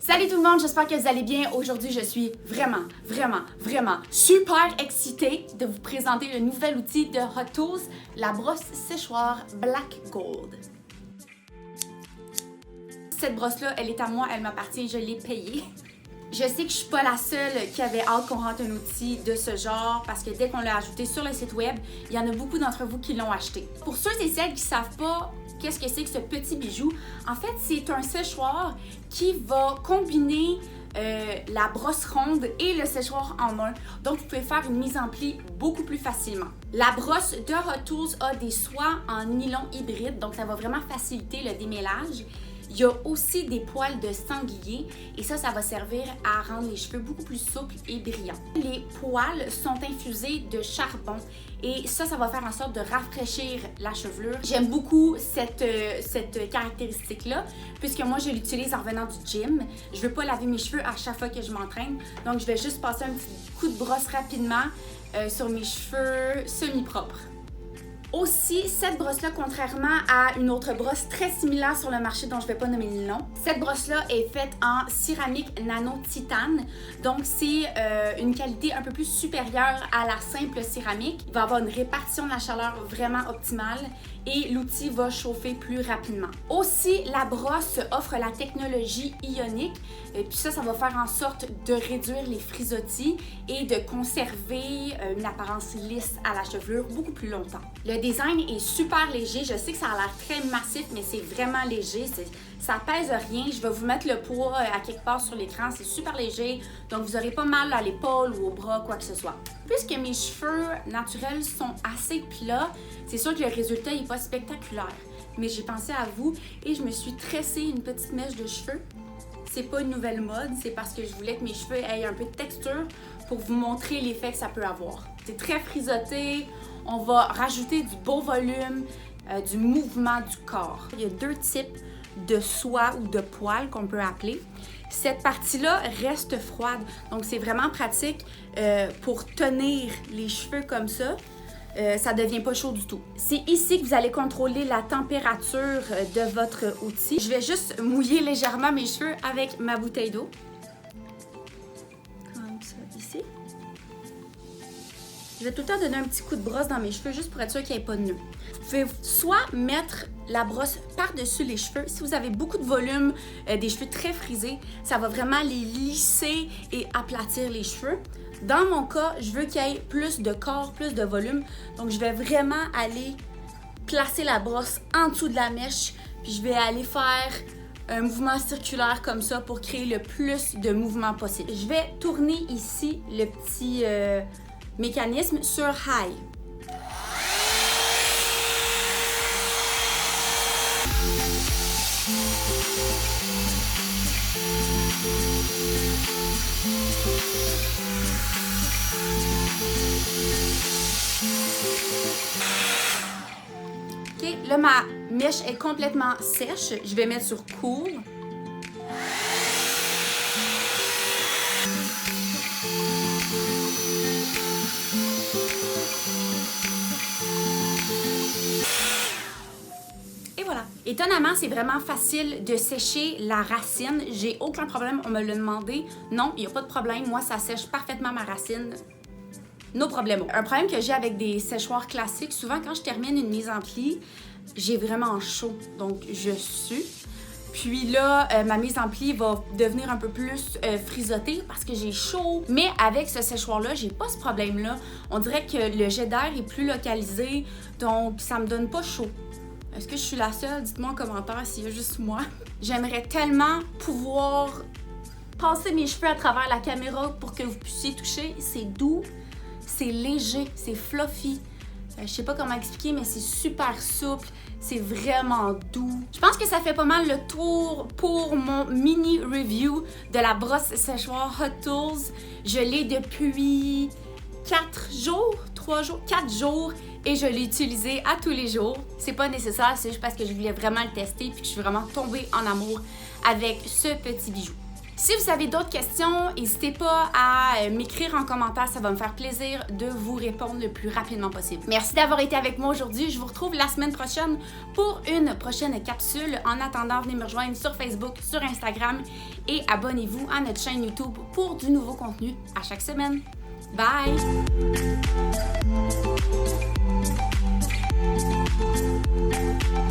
Salut tout le monde, j'espère que vous allez bien. Aujourd'hui, je suis vraiment super excitée de vous présenter le nouvel outil de Hot Tools, la brosse séchoir Black Gold. Cette brosse-là, elle est à moi, elle m'appartient, je l'ai payée. Je sais que je suis pas la seule qui avait hâte qu'on rentre un outil de ce genre parce que dès qu'on l'a ajouté sur le site web, il y en a beaucoup d'entre vous qui l'ont acheté. Pour ceux et celles qui savent pas qu'est-ce que c'est que ce petit bijou, en fait, c'est un séchoir qui va combiner la brosse ronde et le séchoir en un. Donc, vous pouvez faire une mise en pli beaucoup plus facilement. La brosse de Hot Tools a des soies en nylon hybride, donc ça va vraiment faciliter le démêlage. Il y a aussi des poils de sanglier et ça va servir à rendre les cheveux beaucoup plus souples et brillants. Les poils sont infusés de charbon et ça va faire en sorte de rafraîchir la chevelure. J'aime beaucoup cette caractéristique-là puisque moi, je l'utilise en revenant du gym. Je ne veux pas laver mes cheveux à chaque fois que je m'entraîne, donc je vais juste passer un petit coup de brosse rapidement sur mes cheveux semi-propres. Aussi, cette brosse-là, contrairement à une autre brosse très similaire sur le marché dont je ne vais pas nommer le nom, cette brosse-là est faite en céramique nano-titane. Donc, c'est une qualité un peu plus supérieure à la simple céramique. Il va avoir une répartition de la chaleur vraiment optimale et l'outil va chauffer plus rapidement. Aussi, la brosse offre la technologie ionique. Puis ça va faire en sorte de réduire les frisottis et de conserver une apparence lisse à la chevelure beaucoup plus longtemps. Le design est super léger. Je sais que ça a l'air très massif, mais c'est vraiment léger. Ça pèse rien. Je vais vous mettre le poids à quelque part sur l'écran. C'est super léger, donc vous n'aurez pas mal à l'épaule ou au bras, quoi que ce soit. Puisque mes cheveux naturels sont assez plats, c'est sûr que le résultat n'est pas spectaculaire. Mais j'ai pensé à vous et je me suis tressé une petite mèche de cheveux. C'est pas une nouvelle mode, c'est parce que je voulais que mes cheveux aient un peu de texture pour vous montrer l'effet que ça peut avoir. C'est très frisotté, on va rajouter du beau volume, du mouvement du corps. Il y a deux types de soie ou de poils qu'on peut appeler. Cette partie-là reste froide, donc c'est vraiment pratique pour tenir les cheveux comme ça. Ça ne devient pas chaud du tout. C'est ici que vous allez contrôler la température de votre outil. Je vais juste mouiller légèrement mes cheveux avec ma bouteille d'eau. Comme ça, ici. Je vais tout le temps donner un petit coup de brosse dans mes cheveux juste pour être sûr qu'il n'y ait pas de nœud. Vous pouvez soit mettre la brosse par-dessus les cheveux. Si vous avez beaucoup de volume, des cheveux très frisés, ça va vraiment les lisser et aplatir les cheveux. Dans mon cas, je veux qu'il y ait plus de corps, plus de volume. Donc, je vais vraiment aller placer la brosse en dessous de la mèche. Puis, je vais aller faire un mouvement circulaire comme ça pour créer le plus de mouvement possible. Je vais tourner ici le petit mécanisme sur high. OK, là, ma mèche est complètement sèche. Je vais mettre sur cool. Et voilà. Étonnamment, c'est vraiment facile de sécher la racine. J'ai aucun problème, on me l'a demandé. Non, il n'y a pas de problème. Moi, ça sèche parfaitement ma racine. No problème. Un problème que j'ai avec des séchoirs classiques, souvent quand je termine une mise en pli, j'ai vraiment chaud, donc je sue. Puis là, ma mise en pli va devenir un peu plus frisottée parce que j'ai chaud. Mais avec ce séchoir-là, j'ai pas ce problème-là. On dirait que le jet d'air est plus localisé, donc ça me donne pas chaud. Est-ce que je suis la seule? Dites-moi en commentaire s'il y a juste moi. J'aimerais tellement pouvoir passer mes cheveux à travers la caméra pour que vous puissiez toucher. C'est doux. C'est léger, c'est fluffy. Je sais pas comment expliquer, mais c'est super souple. C'est vraiment doux. Je pense que ça fait pas mal le tour pour mon mini review de la brosse séchoir Hot Tools. Je l'ai depuis 4 jours et je l'ai utilisé à tous les jours. C'est pas nécessaire, c'est juste parce que je voulais vraiment le tester puis que je suis vraiment tombée en amour avec ce petit bijou. Si vous avez d'autres questions, n'hésitez pas à m'écrire en commentaire, ça va me faire plaisir de vous répondre le plus rapidement possible. Merci d'avoir été avec moi aujourd'hui, je vous retrouve la semaine prochaine pour une prochaine capsule. En attendant, venez me rejoindre sur Facebook, sur Instagram et abonnez-vous à notre chaîne YouTube pour du nouveau contenu à chaque semaine. Bye!